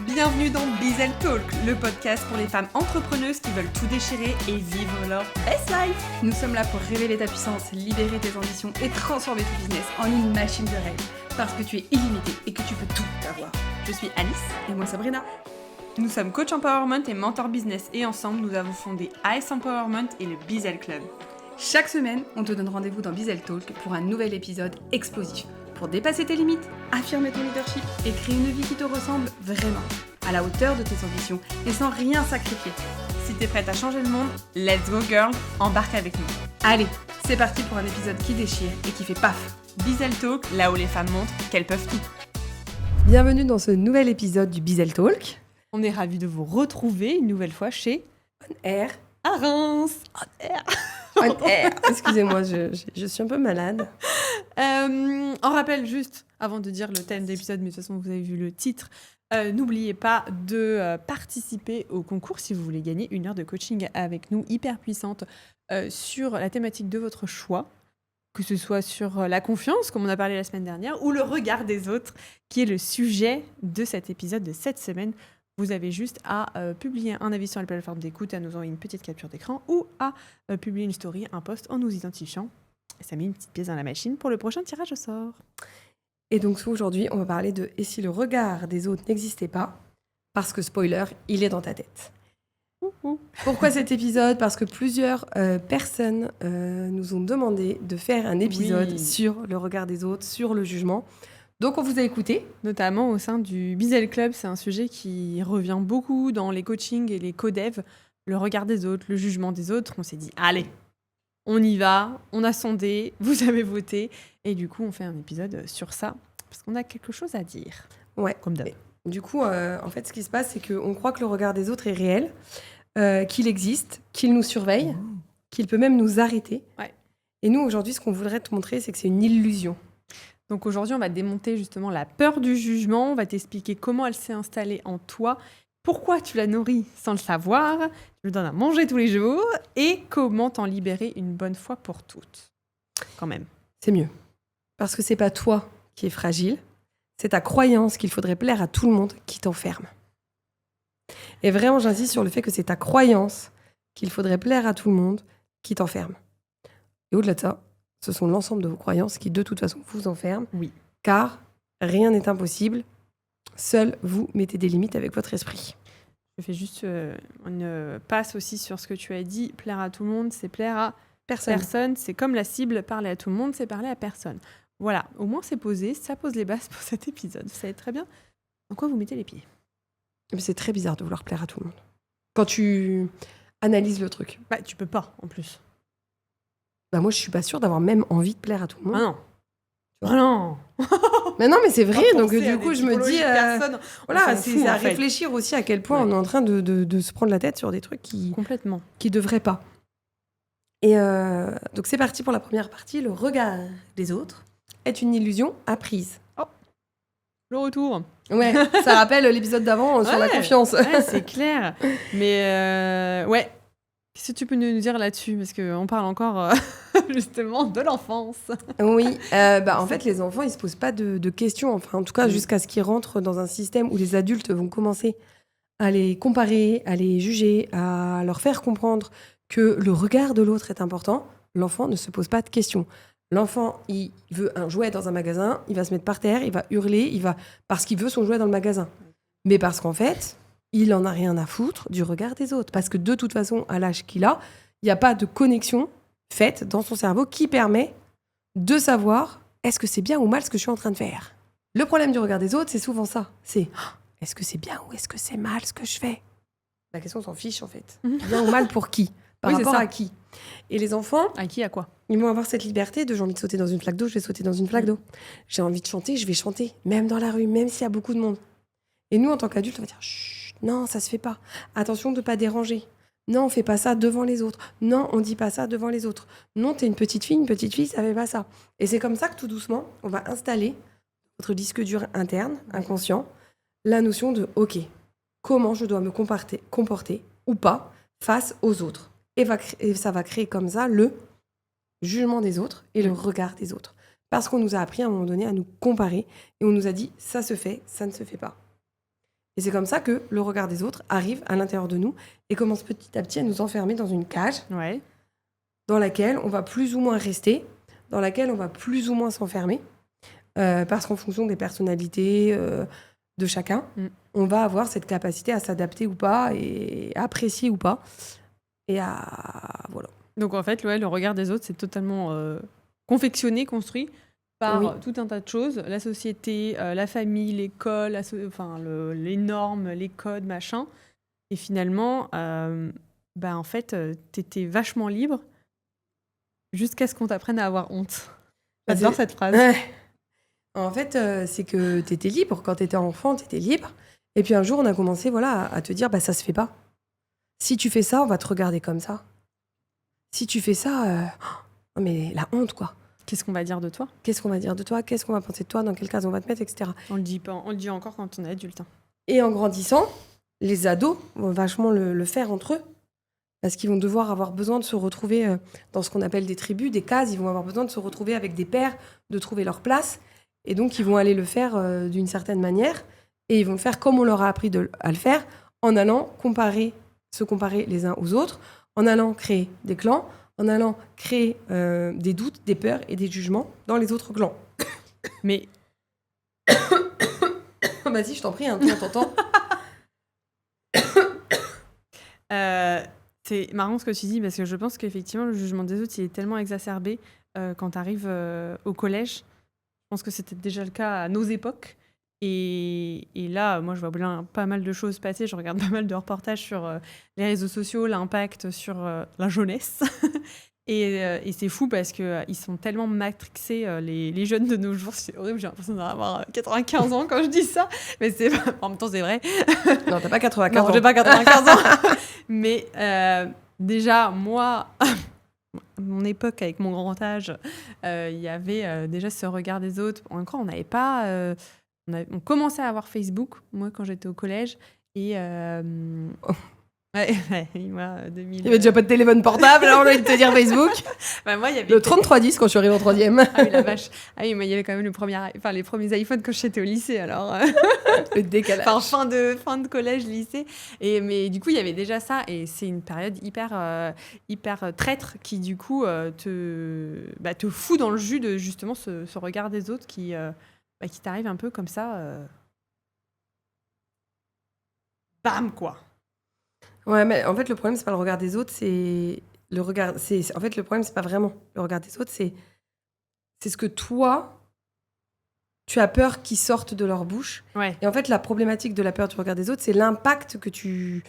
Bienvenue dans Bizel Talk, le podcast pour les femmes entrepreneuses qui veulent tout déchirer et vivre leur best life. Nous sommes là pour révéler ta puissance, libérer tes ambitions et transformer ton business en une machine de rêve. Parce que tu es illimité et que tu peux tout avoir. Je suis Alice et moi Sabrina. Nous sommes coach empowerment et mentor business et ensemble nous avons fondé AS Empowerment et le Bizel Club. Chaque semaine, on te donne rendez-vous dans Bizel Talk pour un nouvel épisode explosif. Pour dépasser tes limites, affirmer ton leadership et créer une vie qui te ressemble vraiment, à la hauteur de tes ambitions et sans rien sacrifier. Si t'es prête à changer le monde, let's go girl, embarque avec nous. Allez, c'est parti pour un épisode qui déchire et qui fait paf. Bizel Talk, là où les femmes montrent qu'elles peuvent tout. Bienvenue dans ce nouvel épisode du Bizel Talk. On est ravis de vous retrouver une nouvelle fois chez On Air. à Reims. On Air. Excusez-moi, je suis un peu malade. On rappelle juste, avant de dire le thème de l'épisode, mais de toute façon vous avez vu le titre, n'oubliez pas de participer au concours si vous voulez gagner une heure de coaching avec nous, hyper puissante, sur la thématique de votre choix, que ce soit sur la confiance, comme on a parlé la semaine dernière, ou le regard des autres, qui est le sujet de cet épisode de cette semaine. Vous avez juste à publier un avis sur les plateformes d'écoute, à nous envoyer une petite capture d'écran, ou à publier une story, un post en nous identifiant. Ça met une petite pièce dans la machine pour le prochain tirage au sort. Et donc aujourd'hui, on va parler de « Et si le regard des autres n'existait pas ?» Parce que, spoiler, il est dans ta tête. Pourquoi cet épisode ? Parce que plusieurs personnes nous ont demandé de faire un épisode sur le regard des autres, sur le jugement. Donc on vous a écouté. Notamment au sein du Bizel Club, c'est un sujet qui revient beaucoup dans les coachings et les co-dev. Le regard des autres, le jugement des autres. On s'est dit, allez, on y va, on a sondé, vous avez voté. Et du coup, on fait un épisode sur ça, parce qu'on a quelque chose à dire. Ouais. Comme d'hab. Du coup, en fait, ce qui se passe, c'est qu'on croit que le regard des autres est réel, qu'il existe, qu'il nous surveille, qu'il peut même nous arrêter. Ouais. Et nous, aujourd'hui, ce qu'on voudrait te montrer, c'est que c'est une illusion. Donc aujourd'hui, on va démonter justement la peur du jugement, on va t'expliquer comment elle s'est installée en toi, pourquoi tu la nourris sans le savoir, tu lui donnes à manger tous les jours, et comment t'en libérer une bonne fois pour toutes. Quand même. C'est mieux. Parce que c'est pas toi qui es fragile, c'est ta croyance qu'il faudrait plaire à tout le monde qui t'enferme. Et vraiment, j'insiste sur le fait que c'est ta croyance qu'il faudrait plaire à tout le monde qui t'enferme. Et au-delà de ça, ce sont l'ensemble de vos croyances qui, de toute façon, vous enferment. Oui. Car rien n'est impossible. Seul vous mettez des limites avec votre esprit. Je fais juste une passe aussi sur ce que tu as dit. Plaire à tout le monde, c'est plaire à personne. C'est comme la cible, parler à tout le monde, c'est parler à personne. Voilà, au moins c'est posé, ça pose les bases pour cet épisode. Vous savez très bien dans quoi vous mettez les pieds. Mais c'est très bizarre de vouloir plaire à tout le monde. Quand tu analyses le truc. Bah, tu peux pas, en plus. Bah moi, je suis pas sûre d'avoir même envie de plaire à tout le monde. Ah non. Ah non. Mais non, mais c'est vrai. Donc Penser à du coup, des je me dis, typologies de personnes. voilà, On s'en c'est fout, à en fait. réfléchir aussi à quel point Ouais. on est en train de se prendre la tête sur des trucs qui Complètement. devraient pas. Et donc c'est parti pour la première partie. Le regard des autres est une illusion apprise. Le retour. Ouais, ça rappelle l'épisode d'avant sur la Ouais. confiance. Ouais, c'est clair. Mais ouais. Qu'est-ce que tu peux nous dire là-dessus ? Parce qu'on parle encore justement de l'enfance. Oui, en fait, les enfants, ils se posent pas de questions. Enfin, en tout cas, jusqu'à ce qu'ils rentrent dans un système où les adultes vont commencer à les comparer, à les juger, à leur faire comprendre que le regard de l'autre est important. L'enfant ne se pose pas de questions. L'enfant, il veut un jouet dans un magasin, il va se mettre par terre, il va hurler, parce qu'il veut son jouet dans le magasin. Mais parce qu'en fait, il en a rien à foutre du regard des autres. Parce que de toute façon, à l'âge qu'il a, il n'y a pas de connexion faite dans son cerveau qui permet de savoir est-ce que c'est bien ou mal ce que je suis en train de faire. Le problème du regard des autres, c'est souvent ça. C'est est-ce que c'est bien ou est-ce que c'est mal ce que je fais ? La question s'en fiche en fait. Bien ou mal pour qui ? Par Oui, c'est rapport ça. à qui ? Et les enfants, À qui, à quoi ? ils vont avoir cette liberté de j'ai envie de sauter dans une flaque d'eau, je vais sauter dans une flaque d'eau. J'ai envie de chanter, je vais chanter, même dans la rue, même s'il y a beaucoup de monde. Et nous, en tant qu'adultes, on va dire chut, non, ça se fait pas. Attention de ne pas déranger. Non, on fait pas ça devant les autres. Non, on dit pas ça devant les autres. Non, t'es une petite fille, ça fait pas ça. Et c'est comme ça que tout doucement, on va installer notre disque dur interne, inconscient, la notion de ok, comment je dois me comporter ou pas face aux autres. Et ça va créer comme ça le jugement des autres et le regard des autres. Parce qu'on nous a appris à un moment donné à nous comparer et on nous a dit ça se fait, ça ne se fait pas. Et c'est comme ça que le regard des autres arrive à l'intérieur de nous et commence petit à petit à nous enfermer dans une cage Ouais. dans laquelle on va plus ou moins rester, dans laquelle on va plus ou moins s'enfermer, parce qu'en fonction des personnalités de chacun, on va avoir cette capacité à s'adapter ou pas, et à apprécier ou pas, et à... Voilà. Donc en fait, le regard des autres, c'est totalement confectionné, construit par tout un tas de choses. La société, la famille, l'école, les normes, les codes, machin. Et finalement, en fait, t'étais vachement libre jusqu'à ce qu'on t'apprenne à avoir honte. J'adore cette phrase. En fait, c'est que t'étais libre. Quand t'étais enfant, t'étais libre. Et puis un jour, on a commencé à te dire, ça se fait pas. Si tu fais ça, on va te regarder comme ça. Si tu fais ça, mais la honte, quoi. Qu'est-ce qu'on va dire de toi ? Qu'est-ce qu'on va dire de toi ? Qu'est-ce qu'on va penser de toi ? Dans quelle case on va te mettre, etc. On le dit pas, on le dit encore quand on est adulte. Hein. Et en grandissant, les ados vont vachement le faire entre eux. Parce qu'ils vont devoir avoir besoin de se retrouver dans ce qu'on appelle des tribus, des cases. Ils vont avoir besoin de se retrouver avec des pairs, de trouver leur place. Et donc, ils vont aller le faire d'une certaine manière. Et ils vont le faire comme on leur a appris à le faire, en allant se comparer les uns aux autres, en allant créer des clans, en allant créer des doutes, des peurs et des jugements dans les autres clans. Mais... Vas-y, je t'en prie, on t'entend. C'est marrant ce que tu dis, parce que je pense qu'effectivement, le jugement des autres, il est tellement exacerbé quand tu arrives au collège. Je pense que c'était déjà le cas à nos époques. Et là, moi, je vois pas mal de choses passer. Je regarde pas mal de reportages sur les réseaux sociaux, l'impact sur la jeunesse. Et c'est fou parce qu'ils sont tellement matrixés, les jeunes de nos jours. C'est horrible, j'ai l'impression d'avoir 95 ans quand je dis ça. Mais en même temps, c'est vrai. Non, t'as pas 95 ans. Non, j'ai pas 95 ans. Mais déjà, moi, à mon époque, avec mon grand âge, il y avait déjà ce regard des autres. Encore, on n'avait pas... on commençait à avoir Facebook, moi, quand j'étais au collège. Et... moi, 2000... Il n'y avait déjà pas de téléphone portable, alors on a envie de te dire Facebook. Moi, il y avait le 3310 quand je suis arrivée en 3e. Ah oui, la vache. Ah oui, moi, il y avait quand même les premiers iPhones quand j'étais au lycée, alors. Le décalage. Fin de collège, lycée. Mais du coup, il y avait déjà ça. Et c'est une période hyper traître qui, du coup, te fout dans le jus de justement ce regard des autres qui t'arrive un peu comme ça. Bam, quoi. Ouais, mais en fait, le problème, c'est pas le regard des autres, c'est le regard. En fait, le problème, c'est pas vraiment le regard des autres, c'est ce que toi, tu as peur qu'ils sortent de leur bouche. Ouais. Et en fait, la problématique de la peur du regard des autres, c'est l'impact que tu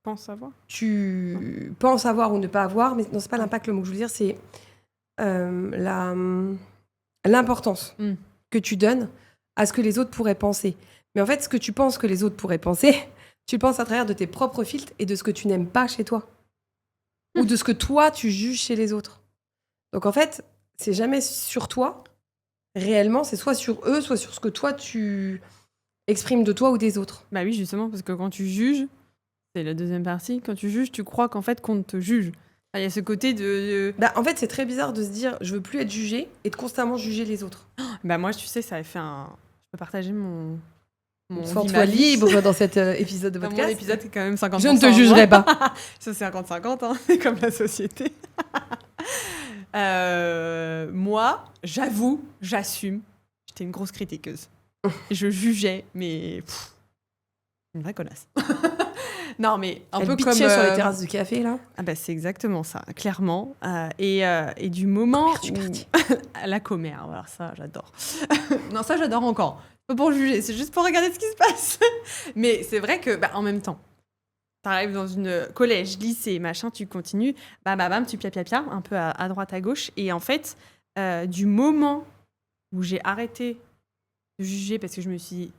penses avoir. Tu penses avoir ou ne pas avoir, mais non, c'est pas l'impact, le mot que je veux dire, c'est l'importance que tu donnes à ce que les autres pourraient penser. Mais en fait, ce que tu penses que les autres pourraient penser, tu le penses à travers de tes propres filtres et de ce que tu n'aimes pas chez toi. Ou de ce que toi, tu juges chez les autres. Donc en fait, c'est jamais sur toi, réellement, c'est soit sur eux, soit sur ce que toi, tu exprimes de toi ou des autres. Bah oui, justement, parce que quand tu juges, c'est la deuxième partie, quand tu juges, tu crois qu'en fait, qu'on te juge. Il y a ce côté de... en fait, c'est très bizarre de se dire, je veux plus être jugée et de constamment juger les autres. Moi, tu sais, ça a fait Je peux partager mon Sens-toi libre dans cet épisode de podcast. Mon épisode est quand même 50%. Je ne te jugerai pas. Ça, c'est 50-50, hein. C'est comme la société. Moi, j'avoue, j'assume, j'étais une grosse critiqueuse. Je jugeais, mais... une vraie connasse. Non, mais un peu comme... sur les terrasses de café, là. C'est exactement ça, clairement. Et du moment où... La commère, alors ça, j'adore. Non, ça, j'adore encore. Pas pour juger, c'est juste pour regarder ce qui se passe. Mais c'est vrai que, en même temps, t'arrives dans une collège, lycée, machin, tu continues, bam, tu pia, un peu à droite, à gauche. Et en fait, du moment où j'ai arrêté de juger, parce que je me suis dit,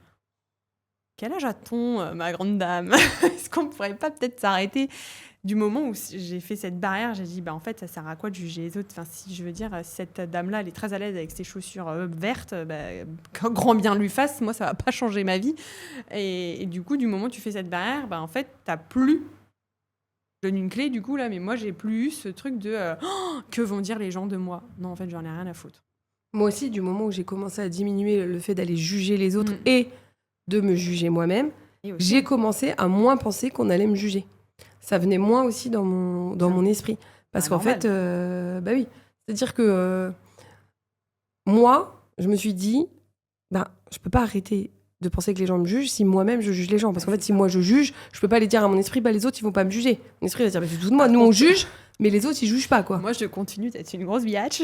quel âge a-t-on, ma grande dame ? Est-ce qu'on pourrait pas peut-être s'arrêter ? Du moment où j'ai fait cette barrière, j'ai dit, en fait, ça sert à quoi de juger les autres ? Enfin, si je veux dire, cette dame-là, elle est très à l'aise avec ses chaussures vertes, grand bien lui fasse, moi, ça va pas changer ma vie. Et du coup, du moment où tu fais cette barrière, en fait, t'as plus... Je donne une clé, du coup, là, mais moi, j'ai plus eu ce truc de que vont dire les gens de moi ? Non, en fait, j'en ai rien à foutre. Moi aussi, du moment où j'ai commencé à diminuer le fait d'aller juger les autres et de me juger moi-même, Et aussi. j'ai commencé à moins penser qu'on allait me juger. Ça venait moins aussi dans mon esprit. Parce qu'en normal. fait, bah oui. C'est-à-dire que moi, je me suis dit, je peux pas arrêter de penser que les gens me jugent si moi-même je juge les gens. Parce qu'en fait, si moi je juge, je peux pas aller dire à mon esprit, les autres, ils vont pas me juger. Mon esprit va dire, c'est tout de moi, nous on juge, mais les autres, ils jugent pas, quoi. Moi, je continue d'être une grosse biatch,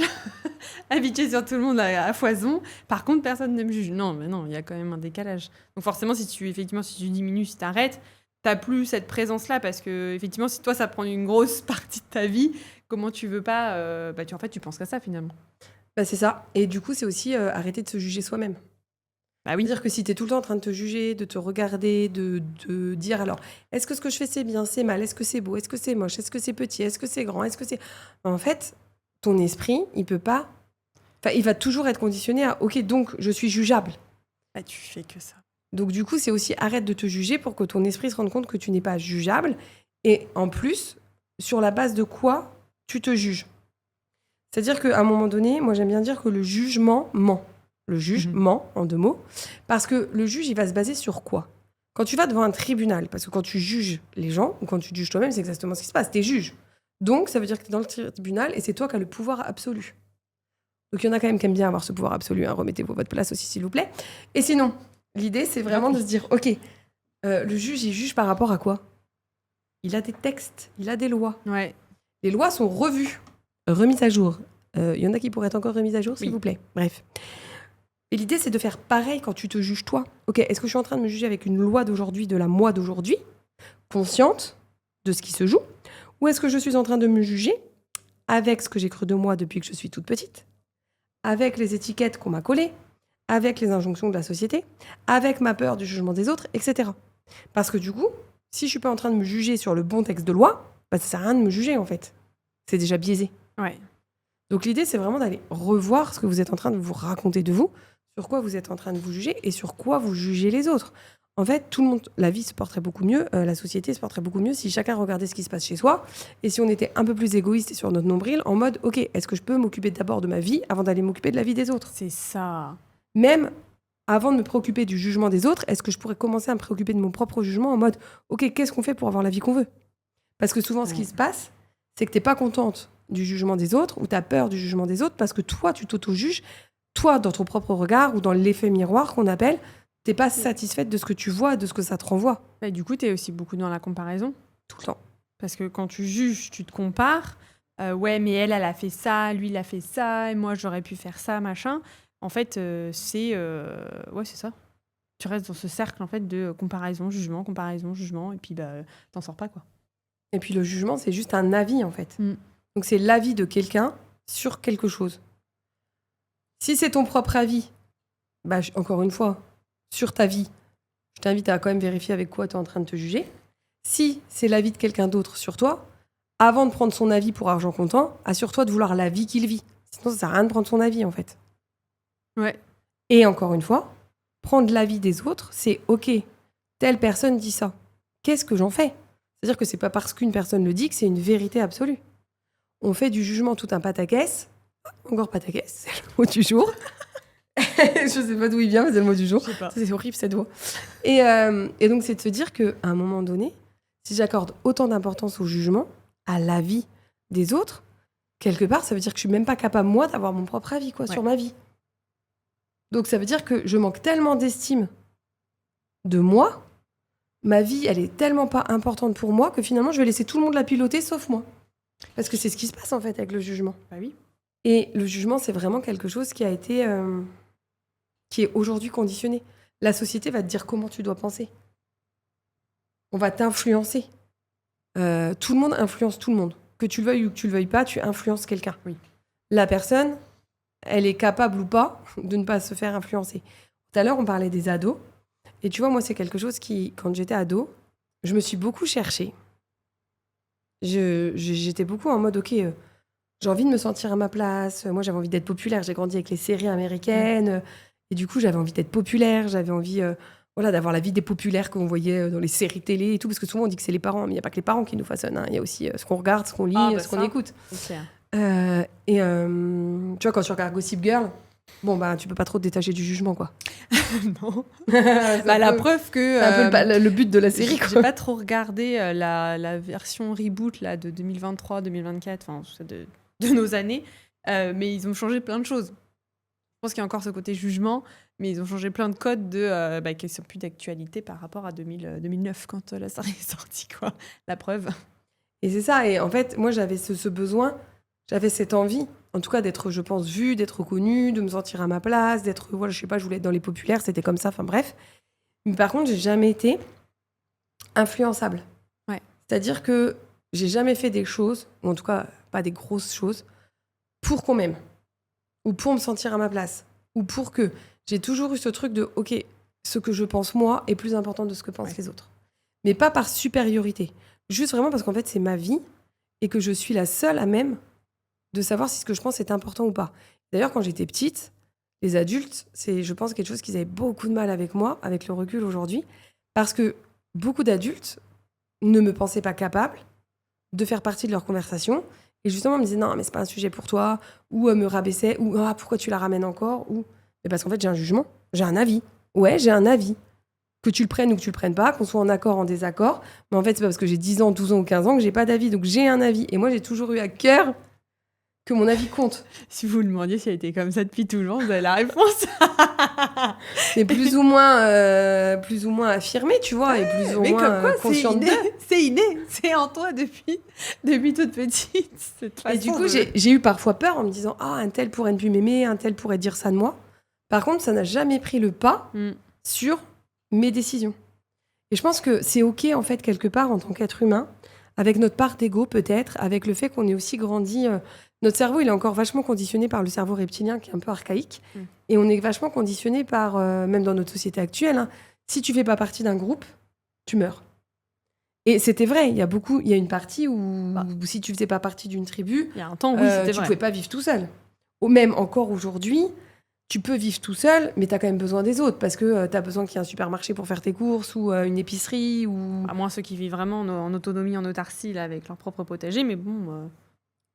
habituée sur tout le monde à foison. Par contre, personne ne me juge. Non, mais non, il y a quand même un décalage. Donc forcément, si tu diminues, si tu arrêtes, t'as plus cette présence-là parce que effectivement, si toi, ça prend une grosse partie de ta vie, comment tu veux pas en fait, tu penses qu'à ça finalement. C'est ça. Et du coup, c'est aussi arrêter de se juger soi-même. Bah oui. C'est-à-dire que si tu es tout le temps en train de te juger, de te regarder, de dire alors, est-ce que ce que je fais c'est bien, c'est mal, est-ce que c'est beau, est-ce que c'est moche, est-ce que c'est petit, est-ce que c'est grand, est-ce que c'est... En fait, ton esprit, il peut pas... Enfin, il va toujours être conditionné à, ok, donc je suis jugeable. Bah tu fais que ça. Donc du coup, c'est aussi arrête de te juger pour que ton esprit se rende compte que tu n'es pas jugeable. Et en plus, sur la base de quoi tu te juges. C'est-à-dire qu'à un moment donné, moi j'aime bien dire que le jugement ment. Le juge ment, en 2 mots. Parce que le juge, il va se baser sur quoi ? Quand tu vas devant un tribunal, parce que quand tu juges les gens, ou quand tu te juges toi-même, c'est exactement ce qui se passe. T'es juge. Donc, ça veut dire que t'es dans le tribunal et c'est toi qui as le pouvoir absolu. Donc, il y en a quand même qui aiment bien avoir ce pouvoir absolu. Hein. Remettez-vous à votre place aussi, s'il vous plaît. Et sinon, l'idée, c'est vraiment de se dire, ok, le juge, il juge par rapport à quoi ? Il a des textes, il a des lois. Ouais. Les lois sont revues, remises à jour. Il y en a qui pourraient être encore remises à jour, s'il vous plaît. Bref. Et l'idée, c'est de faire pareil quand tu te juges toi. Ok, est-ce que je suis en train de me juger avec une loi d'aujourd'hui, de la moi d'aujourd'hui, consciente de ce qui se joue, ou est-ce que je suis en train de me juger avec ce que j'ai cru de moi depuis que je suis toute petite, avec les étiquettes qu'on m'a collées, avec les injonctions de la société, avec ma peur du jugement des autres, etc. Parce que du coup, si je suis pas en train de me juger sur le bon texte de loi, ça sert à rien de me juger en fait. C'est déjà biaisé. Ouais. Donc l'idée, c'est vraiment d'aller revoir ce que vous êtes en train de vous raconter de vous, sur quoi vous êtes en train de vous juger et sur quoi vous jugez les autres. En fait, tout le monde, la vie se porterait beaucoup mieux, la société se porterait beaucoup mieux si chacun regardait ce qui se passe chez soi et si on était un peu plus égoïste et sur notre nombril en mode, ok, est-ce que je peux m'occuper d'abord de ma vie avant d'aller m'occuper de la vie des autres ? C'est ça. Même avant de me préoccuper du jugement des autres, est-ce que je pourrais commencer à me préoccuper de mon propre jugement en mode, ok, qu'est-ce qu'on fait pour avoir la vie qu'on veut ? Parce que souvent, ce qui se passe, c'est que t'es pas contente du jugement des autres ou t'as peur du jugement des autres parce que toi, tu t'auto-juges. Toi, dans ton propre regard ou dans l'effet miroir qu'on appelle, t'es pas satisfaite de ce que tu vois, de ce que ça te renvoie. Bah, du coup, t'es aussi beaucoup dans la comparaison. Tout le temps. Parce que quand tu juges, tu te compares. Ouais, mais elle a fait ça, lui, il a fait ça, et moi, j'aurais pu faire ça, machin. En fait, c'est ça. Tu restes dans ce cercle en fait de comparaison, jugement, et puis t'en sors pas, quoi. Et puis le jugement, c'est juste un avis, en fait. Donc c'est l'avis de quelqu'un sur quelque chose. Si c'est ton propre avis, encore une fois, sur ta vie, je t'invite à quand même vérifier avec quoi tu es en train de te juger. Si c'est l'avis de quelqu'un d'autre sur toi, avant de prendre son avis pour argent comptant, assure-toi de vouloir la vie qu'il vit. Sinon, ça sert à rien de prendre son avis, en fait. Ouais. Et encore une fois, prendre l'avis des autres, c'est ok, telle personne dit ça. Qu'est-ce que j'en fais ? C'est-à-dire que c'est pas parce qu'une personne le dit que c'est une vérité absolue. On fait du jugement tout un pataquès. Encore pataquès, c'est le mot du jour. Je sais pas d'où il vient, mais c'est le mot du jour. Je sais pas. C'est horrible cette voix. Et donc, c'est de se dire qu'à un moment donné, si j'accorde autant d'importance au jugement, à l'avis des autres, quelque part, ça veut dire que je suis même pas capable, moi, d'avoir mon propre avis sur ma vie. Donc, ça veut dire que je manque tellement d'estime de moi, ma vie, elle est tellement pas importante pour moi que finalement, je vais laisser tout le monde la piloter, sauf moi. Parce que c'est ce qui se passe, en fait, avec le jugement. Bah oui. Et le jugement, c'est vraiment quelque chose qui a été... qui est aujourd'hui conditionné. La société va te dire comment tu dois penser. On va t'influencer. Tout le monde influence tout le monde. Que tu le veuilles ou que tu le veuilles pas, tu influences quelqu'un. Oui. La personne, elle est capable ou pas de ne pas se faire influencer. Tout à l'heure, on parlait des ados. Et tu vois, moi, c'est quelque chose qui, quand j'étais ado, je me suis beaucoup cherchée. J'étais beaucoup en mode, ok, j'ai envie de me sentir à ma place. Moi, j'avais envie d'être populaire. J'ai grandi avec les séries américaines. Et du coup, j'avais envie d'être populaire. J'avais envie d'avoir la vie des populaires qu'on voyait dans les séries télé et tout. Parce que souvent, on dit que c'est les parents. Mais il n'y a pas que les parents qui nous façonnent. Hein. Il y a aussi ce qu'on regarde, ce qu'on lit, ce qu'on écoute. Tu vois, quand tu regardes Gossip Girl, bon, bah, tu peux pas trop te détacher du jugement, quoi. Non. C'est Bah, la un peu- preuve que c'est un peu le but de la série, j'ai quoi. pas trop regardé la version reboot là, de 2023-2024, enfin de nos années, mais ils ont changé plein de choses. Je pense qu'il y a encore ce côté jugement, mais ils ont changé plein de codes qui sont plus d'actualité par rapport à 2009 quand la série est sortie, quoi. La preuve. Et c'est ça. Et en fait, moi, j'avais ce besoin, j'avais cette envie, en tout cas, d'être, je pense, vue, d'être reconnue, de me sentir à ma place, d'être, voilà, je sais pas, je voulais être dans les populaires, c'était comme ça, enfin bref. Mais par contre, j'ai jamais été influençable. Ouais. C'est-à-dire que j'ai jamais fait des choses, ou en tout cas, pas des grosses choses, pour qu'on m'aime, ou pour me sentir à ma place, ou pour que. J'ai toujours eu ce truc de, ok, ce que je pense moi est plus important de ce que pensent les autres. Mais pas par supériorité. Juste vraiment parce qu'en fait, c'est ma vie et que je suis la seule à même de savoir si ce que je pense est important ou pas. D'ailleurs, quand j'étais petite, les adultes, c'est, je pense, quelque chose qu'ils avaient beaucoup de mal avec moi, avec le recul aujourd'hui, parce que beaucoup d'adultes ne me pensaient pas capable de faire partie de leur conversation et justement me disaient non, mais c'est pas un sujet pour toi, ou me rabaissaient, ou ah, pourquoi tu la ramènes encore, ou mais parce qu'en fait, j'ai un jugement, j'ai un avis. Ouais, j'ai un avis. Que tu le prennes ou que tu le prennes pas, qu'on soit en accord, en désaccord. Mais en fait, c'est pas parce que j'ai 10 ans, 12 ans ou 15 ans que j'ai pas d'avis. Donc j'ai un avis. Et moi, j'ai toujours eu à cœur que mon avis compte. Si vous vous demandiez si elle était comme ça depuis toujours, vous avez la réponse. Mais plus ou moins affirmé, tu vois, et plus ou Mais moins comme quoi, consciente d'eux. c'est inné, c'est en toi depuis toute petite. Cette Et du façon coup, de- j'ai eu parfois peur en me disant ah, un tel pourrait ne plus m'aimer, un tel pourrait dire ça de moi. Par contre, ça n'a jamais pris le pas Mm. sur mes décisions. Et je pense que c'est OK, en fait, quelque part, en tant qu'être humain, avec notre part d'ego, peut-être, avec le fait qu'on ait aussi grandi. Notre cerveau, il est encore vachement conditionné par le cerveau reptilien, qui est un peu archaïque. Mm. Et on est vachement conditionné par, même dans notre société actuelle, hein, si tu fais pas partie d'un groupe, tu meurs. Et c'était vrai, il y a une partie où, Bah. où si tu faisais pas partie d'une tribu, Il y a un temps, oui, c'était tu vrai. pouvais pas vivre tout seul. Ou même encore aujourd'hui, tu peux vivre tout seul, mais tu as quand même besoin des autres parce que tu as besoin qu'il y ait un supermarché pour faire tes courses ou une épicerie ou À moins ceux qui vivent vraiment en autonomie, en autarcie, là, avec leur propre potager, mais bon.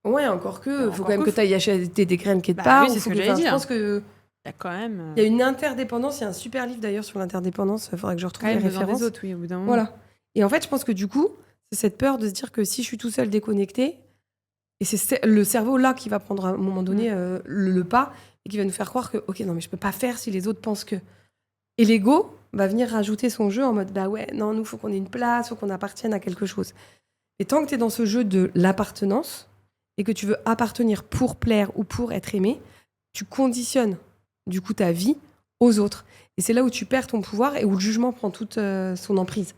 ouais, encore que faut Encore quand même que que tu ailles acheter des graines quelque Bah part. oui, ou c'est ce faut que j'allais enfin, dire. Je pense que Il y a quand même. il y a une interdépendance, il y a un super livre d'ailleurs sur l'interdépendance, il faudrait que je retrouve quand les même besoin références. des autres, oui, au bout d'un moment. Voilà. Et en fait, je pense que du coup, c'est cette peur de se dire que si je suis tout seul déconnecté, et c'est le cerveau là qui va prendre à un moment donné le pas et qui va nous faire croire que, ok, non, mais je peux pas faire si les autres pensent que. Et l'ego va venir rajouter son jeu en mode, bah ouais, non, nous, faut qu'on ait une place, faut qu'on appartienne à quelque chose. Et tant que tu es dans ce jeu de l'appartenance et que tu veux appartenir pour plaire ou pour être aimé, tu conditionnes du coup ta vie aux autres. Et c'est là où tu perds ton pouvoir et où le jugement prend toute son emprise.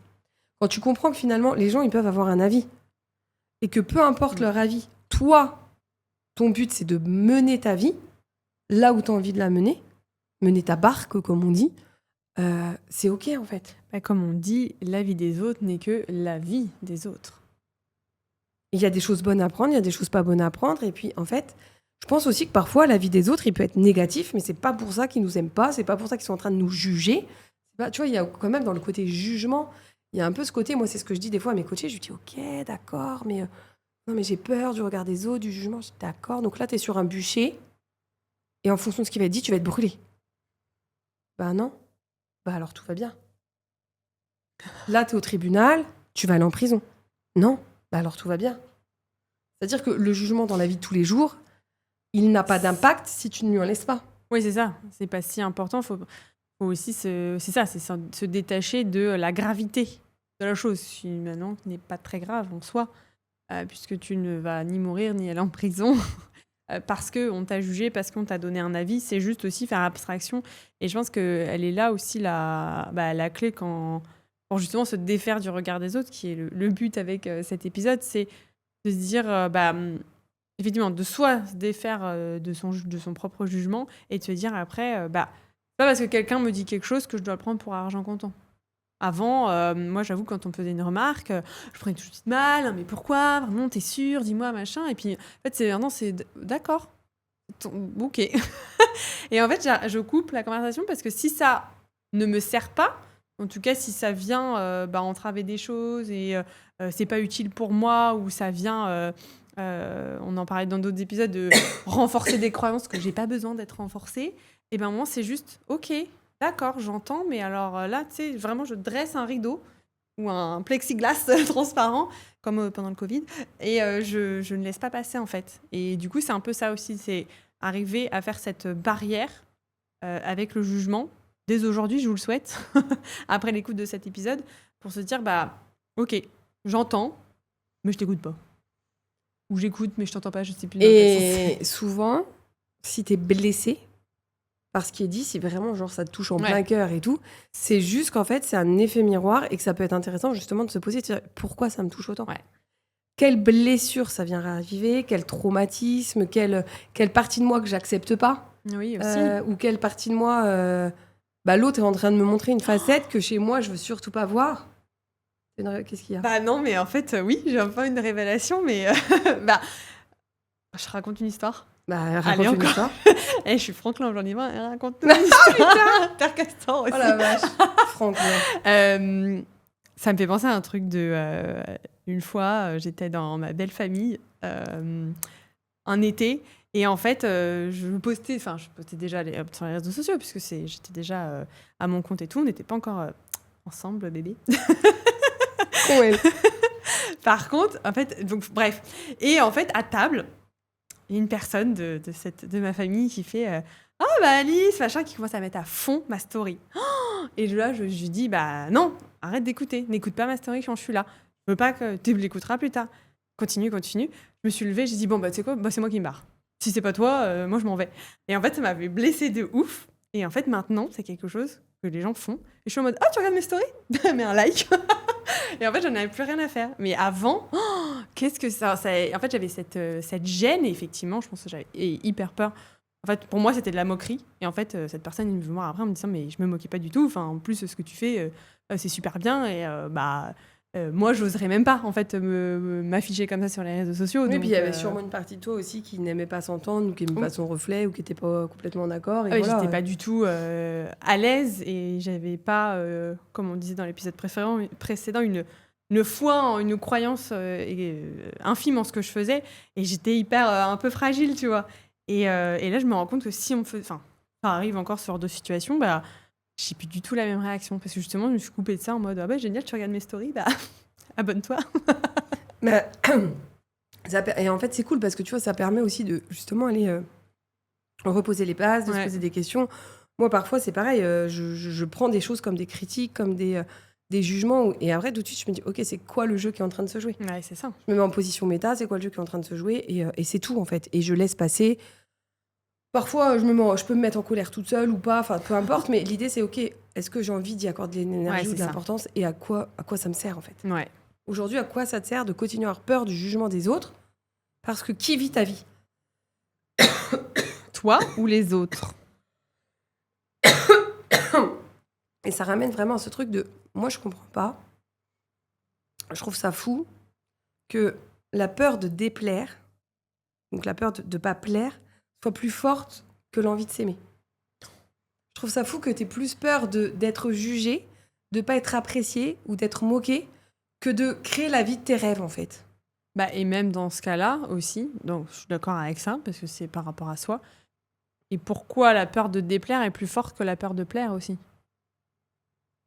Quand tu comprends que finalement, les gens, ils peuvent avoir un avis. Et que peu importe leur avis, toi, ton but, c'est de mener ta vie là où tu as envie de la mener ta barque, comme on dit, c'est OK, en fait. Bah, comme on dit, la vie des autres n'est que la vie des autres. Il y a des choses bonnes à prendre, il y a des choses pas bonnes à prendre. Et puis, en fait, je pense aussi que parfois, la vie des autres, il peut être négatif, mais c'est pas pour ça qu'ils nous aiment pas, c'est pas pour ça qu'ils sont en train de nous juger. C'est pas, tu vois, il y a quand même dans le côté jugement, il y a un peu ce côté, moi, c'est ce que je dis des fois à mes coachés, je dis, OK, d'accord, mais non, mais j'ai peur du regard des autres, du jugement. Je dis, d'accord, donc là, tu es sur un bûcher, et en fonction de ce qui va être dit, tu vas être brûlé. Ben non, bah alors tout va bien. Là, tu es au tribunal, tu vas aller en prison. Non, bah alors tout va bien. C'est-à-dire que le jugement dans la vie de tous les jours, il n'a pas d'impact si tu ne lui en laisses pas. Oui, c'est ça. C'est pas si important. Faut aussi se détacher de la gravité de la chose, finalement, qui n'est pas très grave en soi, puisque tu ne vas ni mourir ni aller en prison parce qu'on t'a jugé, parce qu'on t'a donné un avis. C'est juste aussi faire abstraction. Et je pense qu'elle est là aussi la clé pour justement se défaire du regard des autres, qui est le but avec cet épisode, c'est de se dire, effectivement, de soi se défaire de son propre jugement et de se dire après, c'est pas parce que quelqu'un me dit quelque chose que je dois le prendre pour argent comptant. Avant, moi, j'avoue, quand on me faisait une remarque, je prenais tout de suite mal. Hein, mais pourquoi ? Vraiment, t'es sûre ? Dis-moi, machin. Et puis, en fait, c'est d'accord. Ok. Et en fait, je coupe la conversation parce que si ça ne me sert pas, en tout cas, si ça vient entraver des choses et c'est pas utile pour moi ou ça vient on en parlait dans d'autres épisodes, de renforcer des croyances que j'ai pas besoin d'être renforcées. Et ben moi, c'est juste, ok, d'accord, j'entends, mais alors là, tu sais, vraiment, je dresse un rideau ou un plexiglas transparent, comme pendant le Covid, et je ne laisse pas passer, en fait. Et du coup, c'est un peu ça aussi, c'est arriver à faire cette barrière avec le jugement. Dès aujourd'hui, je vous le souhaite, après l'écoute de cet épisode, pour se dire, bah, ok, j'entends, mais je t'écoute pas. Ou j'écoute, mais je t'entends pas, je sais plus dans quel sens. Et souvent, si t'es blessé par ce qui est dit, si vraiment genre ça te touche en plein cœur et tout, c'est juste qu'en fait c'est un effet miroir et que ça peut être intéressant justement de se poser, de se dire pourquoi ça me touche autant. Quelle blessure ça vient raviver, quel traumatisme, quelle partie de moi que j'accepte pas, Oui, aussi. ou quelle partie de moi, l'autre est en train de me montrer une facette que chez moi je veux surtout pas voir. Qu'est-ce qu'il y a? Bah non, mais en fait, oui, j'ai un peu une révélation, mais je raconte une histoire. Bah, raconte une histoire. Je suis Franklin, j'en ai marre, elle raconte une histoire. Terre Castor aussi. Oh la vache, Franklin. Ça me fait penser à un truc de... une fois, j'étais dans ma belle famille, un été, et en fait, je postais déjà sur les réseaux sociaux, puisque j'étais déjà à mon compte et tout, on n'était pas encore ensemble, bébé. Ouais. Par contre, en fait, donc bref. Et en fait, à table, il y a une personne de ma famille qui fait ah bah Alice, machin, qui commence à mettre à fond ma story. Oh, et là, je lui dis bah non, arrête d'écouter, n'écoute pas ma story quand je suis là. Je veux pas que tu l'écouteras plus tard. Continue. Je me suis levée, j'ai dit bon bah tu sais quoi, bah, c'est moi qui me barre. Si c'est pas toi, moi je m'en vais. Et en fait, ça m'avait blessée de ouf. Et en fait, maintenant, c'est quelque chose que les gens font. Et je suis en mode ah tu regardes mes stories, mets un like. Et en fait, j'en avais plus rien à faire. Mais avant, qu'est-ce que ça... En fait, j'avais cette gêne. Et effectivement, je pense que j'avais hyper peur. En fait, pour moi, c'était de la moquerie. Et en fait, cette personne, il me veut voir après en me disant mais je me moquais pas du tout. Enfin, en plus, ce que tu fais, c'est super bien. Et moi, j'oserais même pas, en fait, m'afficher comme ça sur les réseaux sociaux. Oui, donc, puis il y avait sûrement une partie de toi aussi qui n'aimait pas s'entendre, ou qui n'aimait pas son reflet, ou qui n'était pas complètement d'accord. Et voilà. J'étais pas du tout à l'aise, et j'avais pas, comme on disait dans l'épisode précédent, une foi, une croyance infime en ce que je faisais, et j'étais hyper un peu fragile, tu vois. Et là, je me rends compte que si on me fait... Enfin, ça arrive encore sur d'autres situations, bah... j'ai plus du tout la même réaction, parce que justement, je me suis coupée de ça en mode ah bah génial, tu regardes mes stories, bah abonne-toi. Mais, et en fait, c'est cool parce que tu vois, ça permet aussi de justement aller reposer les bases, de se poser des questions. Moi, parfois, c'est pareil, je prends des choses comme des critiques, comme des jugements, et après, tout de suite, je me dis ok, c'est quoi le jeu qui est en train de se jouer? Ouais, c'est ça. Je me mets en position méta, c'est quoi le jeu qui est en train de se jouer, et c'est tout en fait. Et je laisse passer. Parfois, je peux me mettre en colère toute seule ou pas, enfin peu importe, mais l'idée c'est ok, est-ce que j'ai envie d'y accorder de l'énergie ou de l'importance, et à quoi ça me sert en fait. Aujourd'hui, à quoi ça te sert de continuer à avoir peur du jugement des autres? Parce que qui vit ta vie? Toi ou les autres? Et ça ramène vraiment à ce truc de moi je comprends pas, je trouve ça fou que la peur de déplaire, donc la peur de pas plaire, soit plus forte que l'envie de s'aimer. Je trouve ça fou que tu aies plus peur d'être jugé, de pas être apprécié ou d'être moqué, que de créer la vie de tes rêves, en fait. Bah, et même dans ce cas-là aussi, donc je suis d'accord avec ça, parce que c'est par rapport à soi. Et pourquoi la peur de déplaire est plus forte que la peur de plaire aussi?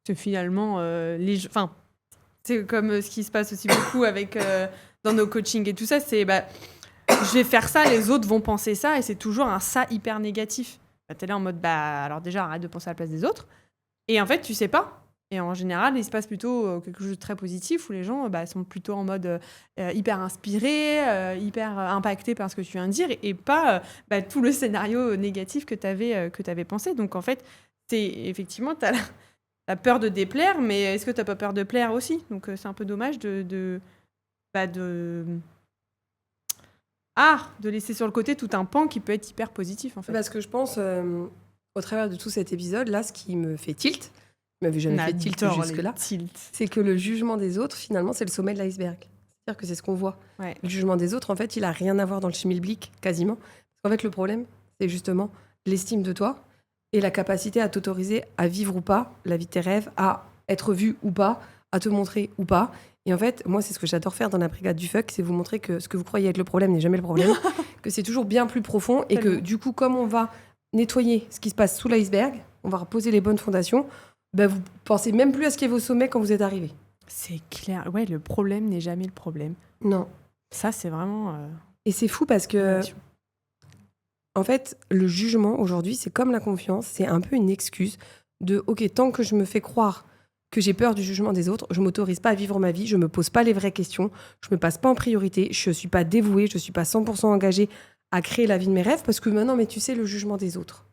Parce que finalement, c'est comme ce qui se passe aussi beaucoup avec, dans nos coachings et tout ça, c'est... je vais faire ça, les autres vont penser ça, et c'est toujours un ça hyper négatif. T'es là en mode, alors déjà, arrête de penser à la place des autres. Et en fait, tu sais pas. Et en général, il se passe plutôt quelque chose de très positif, où les gens sont plutôt en mode hyper inspirés, hyper impactés par ce que tu viens de dire, et pas tout le scénario négatif que t'avais pensé. Donc en fait, effectivement, t'as la peur de déplaire, mais est-ce que t'as pas peur de plaire aussi? Donc c'est un peu dommage de laisser sur le côté tout un pan qui peut être hyper positif, en fait. Parce que je pense, au travers de tout cet épisode-là, ce qui me fait tilt, je m'avais jamais fait tilt jusque-là, c'est que le jugement des autres, finalement, c'est le sommet de l'iceberg. C'est-à-dire que c'est ce qu'on voit. Ouais. Le jugement des autres, en fait, il a rien à voir dans le schmilblick, quasiment. Parce qu'en fait, le problème, c'est justement l'estime de toi et la capacité à t'autoriser à vivre ou pas la vie de tes rêves, à être vu ou pas, à te montrer ou pas. Et en fait, moi, c'est ce que j'adore faire dans la brigade du fuck, c'est vous montrer que ce que vous croyez être le problème n'est jamais le problème, que c'est toujours bien plus profond et que Tellement. du coup, comme on va nettoyer ce qui se passe sous l'iceberg, on va reposer les bonnes fondations, bah, vous pensez même plus à ce qui est au sommet quand vous êtes arrivé. C'est clair. Ouais, le problème n'est jamais le problème. Non. Ça, c'est vraiment... Et c'est fou parce que, en fait, le jugement aujourd'hui, c'est comme la confiance, c'est un peu une excuse de « Ok, tant que je me fais croire que j'ai peur du jugement des autres, je m'autorise pas à vivre ma vie, je me pose pas les vraies questions, je me passe pas en priorité, je suis pas dévouée, je suis pas 100% engagée à créer la vie de mes rêves parce que maintenant, mais tu sais, le jugement des autres. »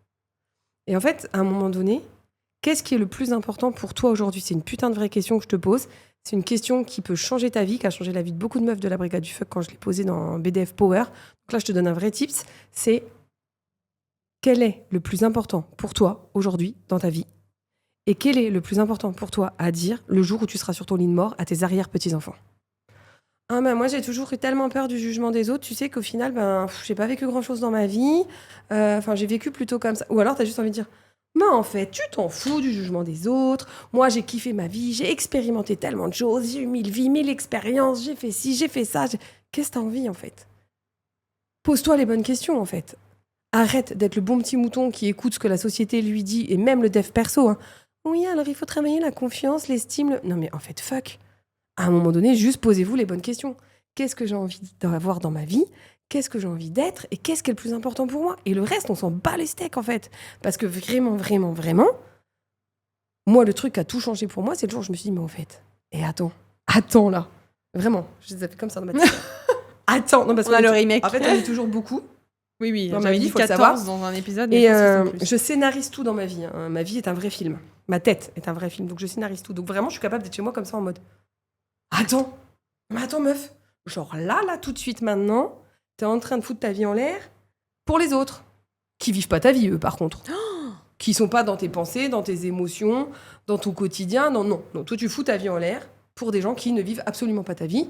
Et en fait, à un moment donné, qu'est-ce qui est le plus important pour toi aujourd'hui ? C'est une putain de vraie question que je te pose. C'est une question qui peut changer ta vie, qui a changé la vie de beaucoup de meufs de la brigade du fuck quand je l'ai posée dans BDF Power. Donc là, je te donne un vrai tips. C'est quel est le plus important pour toi aujourd'hui dans ta vie ? Et quel est le plus important pour toi à dire le jour où tu seras sur ton lit de mort à tes arrière-petits-enfants ? Ah ben moi, j'ai toujours eu tellement peur du jugement des autres, tu sais qu'au final, j'ai pas vécu grand-chose dans ma vie. Enfin, j'ai vécu plutôt comme ça. Ou alors, t'as juste envie de dire, mais en fait, tu t'en fous du jugement des autres. Moi, j'ai kiffé ma vie, j'ai expérimenté tellement de choses, j'ai eu 1000 vies, 1000 expériences, j'ai fait ci, j'ai fait ça. Qu'est-ce que t'as envie, en fait ? Pose-toi les bonnes questions, en fait. Arrête d'être le bon petit mouton qui écoute ce que la société lui dit, et même le dev perso. Hein. Oui, alors il faut travailler la confiance, l'estime. Non, mais en fait, fuck. À un moment donné, juste posez-vous les bonnes questions. Qu'est-ce que j'ai envie d'avoir dans ma vie ? Qu'est-ce que j'ai envie d'être ? Et qu'est-ce qui est le plus important pour moi ? Et le reste, on s'en bat les steaks, en fait. Parce que vraiment, vraiment, vraiment, moi, le truc qui a tout changé pour moi, c'est le jour où je me suis dit, mais en fait, et attends là. Vraiment, je les ai fait comme ça dans ma tête. Attends, non, parce On a qu'on le est- remake. En fait, on est toujours beaucoup. Oui, Dans ma j'avais vie, dit faut le 14 dans un épisode. Et mais ça, c'est en plus. je scénarise tout dans ma vie. Hein. Ma vie est un vrai film. Ma tête est un vrai film. Donc je scénarise tout. Donc vraiment, je suis capable d'être chez moi comme ça en mode attends, mais attends, meuf. Genre là, tout de suite maintenant, t'es en train de foutre ta vie en l'air pour les autres. Qui vivent pas ta vie, eux, par contre. Qui sont pas dans tes pensées, dans tes émotions, dans ton quotidien. Non. Toi, tu fous ta vie en l'air pour des gens qui ne vivent absolument pas ta vie,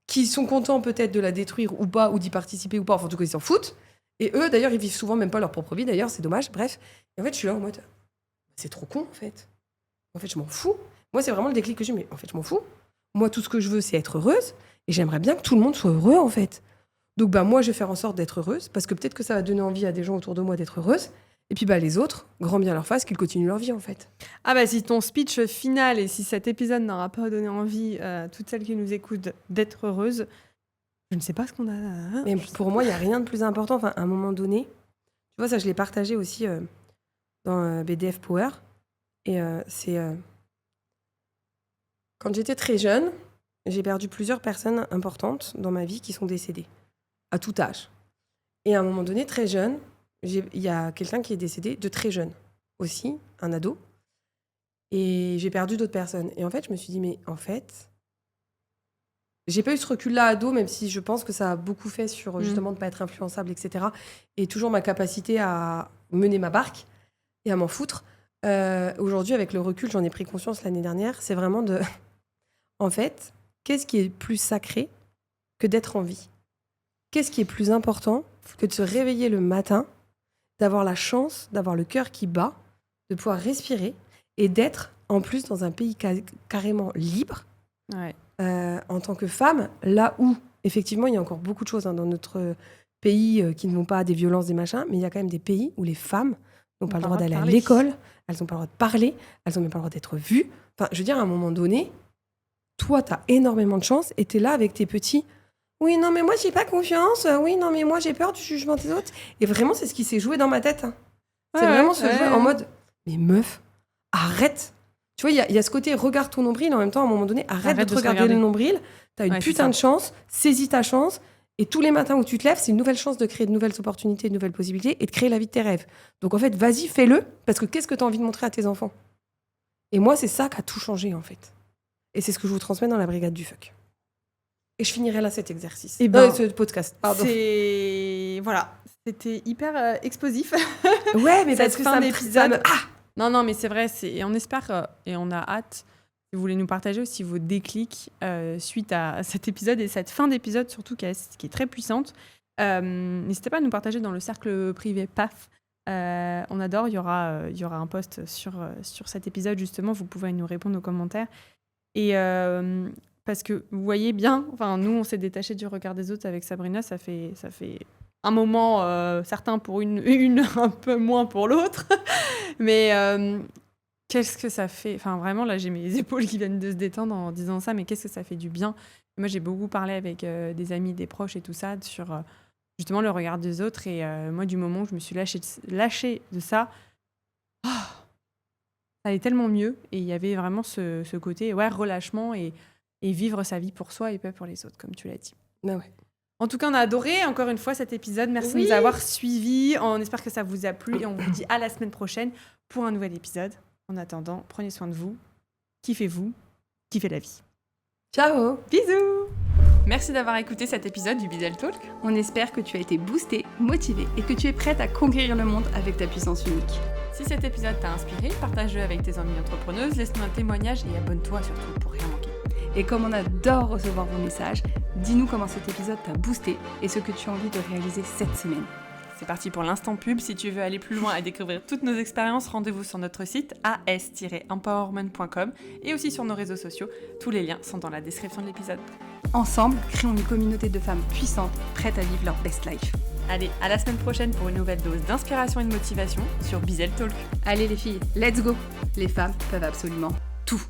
qui sont contents peut-être de la détruire ou pas, ou d'y participer ou pas. Enfin, en tout cas, ils s'en foutent. Et eux, d'ailleurs, ils vivent souvent même pas leur propre vie, d'ailleurs, c'est dommage, bref. Et en fait, je suis là en mode, c'est trop con, en fait. En fait, je m'en fous. Moi, c'est vraiment le déclic que j'ai, mais en fait, je m'en fous. Moi, tout ce que je veux, c'est être heureuse, et j'aimerais bien que tout le monde soit heureux, en fait. Donc, moi, je vais faire en sorte d'être heureuse, parce que peut-être que ça va donner envie à des gens autour de moi d'être heureuses. Et puis, les autres, grand bien leur face, qu'ils continuent leur vie, en fait. Ah bah si ton speech final et si cet épisode n'aura pas donné envie à toutes celles qui nous écoutent d'être heureuses, je ne sais pas ce qu'on a... Mais pour moi, il n'y a rien de plus important. Enfin, à un moment donné, tu vois, ça, je l'ai partagé aussi dans BDF Power. Et c'est... Quand j'étais très jeune, j'ai perdu plusieurs personnes importantes dans ma vie qui sont décédées, à tout âge. Et à un moment donné, très jeune, il y a quelqu'un qui est décédé de très jeune aussi, un ado. Et j'ai perdu d'autres personnes. Et en fait, je me suis dit, mais en fait... J'ai pas eu ce recul-là ado, même si je pense que ça a beaucoup fait sur justement de pas être influençable, etc. Et toujours ma capacité à mener ma barque et à m'en foutre. Aujourd'hui, avec le recul, j'en ai pris conscience l'année dernière, c'est vraiment de... En fait, qu'est-ce qui est plus sacré que d'être en vie ? Qu'est-ce qui est plus important que de se réveiller le matin, d'avoir la chance, d'avoir le cœur qui bat, de pouvoir respirer et d'être en plus dans un pays carrément libre. Ouais. En tant que femme, là où, effectivement, il y a encore beaucoup de choses dans notre pays qui ne vont pas à des violences, des machins, mais il y a quand même des pays où les femmes n'ont pas le droit d'aller à l'école, elles n'ont pas le droit de parler, elles n'ont même pas le droit d'être vues. Enfin, je veux dire, à un moment donné, toi, tu as énormément de chance et tu es là avec tes petits. Oui, non, mais moi, j'ai pas confiance. Oui, non, mais moi, j'ai peur du jugement des autres. Et vraiment, c'est ce qui s'est joué dans ma tête. Hein. C'est vraiment se jouer en mode, mais meuf, arrête. Tu vois, il y a ce côté, regarde ton nombril, en même temps, à un moment donné, arrête de te regarder le nombril. T'as une putain de chance, saisis ta chance. Et tous les matins où tu te lèves, c'est une nouvelle chance de créer de nouvelles opportunités, de nouvelles possibilités et de créer la vie de tes rêves. Donc en fait, vas-y, fais-le, parce que qu'est-ce que tu as envie de montrer à tes enfants ? Et moi, c'est ça qui a tout changé, en fait. Et c'est ce que je vous transmets dans la brigade du fuck. Et je finirai là cet exercice. Et ce podcast, pardon. Voilà, c'était hyper explosif. Ouais, mais parce que fin d'épisode... Non, mais c'est vrai, et on espère, et on a hâte, si vous voulez nous partager aussi vos déclics suite à cet épisode et cette fin d'épisode surtout qui est très puissante. N'hésitez pas à nous partager dans le cercle privé PAF. On adore, il y aura un post sur cet épisode justement, vous pouvez nous répondre aux commentaires. Et parce que vous voyez bien, nous, on s'est détaché du regard des autres avec Sabrina, ça fait un moment, certain pour une un peu moins pour l'autre, mais qu'est-ce que ça fait ? Vraiment, là, j'ai mes épaules qui viennent de se détendre en disant ça, mais qu'est-ce que ça fait du bien ? Moi, j'ai beaucoup parlé avec des amis, des proches et tout ça, sur justement le regard des autres, et moi, du moment où je me suis lâchée de ça, ça allait tellement mieux, et il y avait vraiment ce côté relâchement et vivre sa vie pour soi et pas pour les autres, comme tu l'as dit. Ah ouais. En tout cas, on a adoré encore une fois cet épisode. Merci de nous avoir suivis. On espère que ça vous a plu et on vous dit à la semaine prochaine pour un nouvel épisode. En attendant, prenez soin de vous, kiffez-vous, kiffez la vie. Ciao. Bisous. Merci d'avoir écouté cet épisode du Bizel Talk. On espère que tu as été boostée, motivée et que tu es prête à conquérir le monde avec ta puissance unique. Si cet épisode t'a inspiré, partage-le avec tes amies entrepreneuses, laisse-nous un témoignage et abonne-toi surtout pour rien manquer. Et comme on adore recevoir vos messages, dis-nous comment cet épisode t'a boosté et ce que tu as envie de réaliser cette semaine. C'est parti pour l'instant pub. Si tu veux aller plus loin et découvrir toutes nos expériences, rendez-vous sur notre site as-empowerment.com et aussi sur nos réseaux sociaux. Tous les liens sont dans la description de l'épisode. Ensemble, créons une communauté de femmes puissantes, prêtes à vivre leur best life. Allez, à la semaine prochaine pour une nouvelle dose d'inspiration et de motivation sur Bizel Talk. Allez les filles, let's go. Les femmes peuvent absolument tout.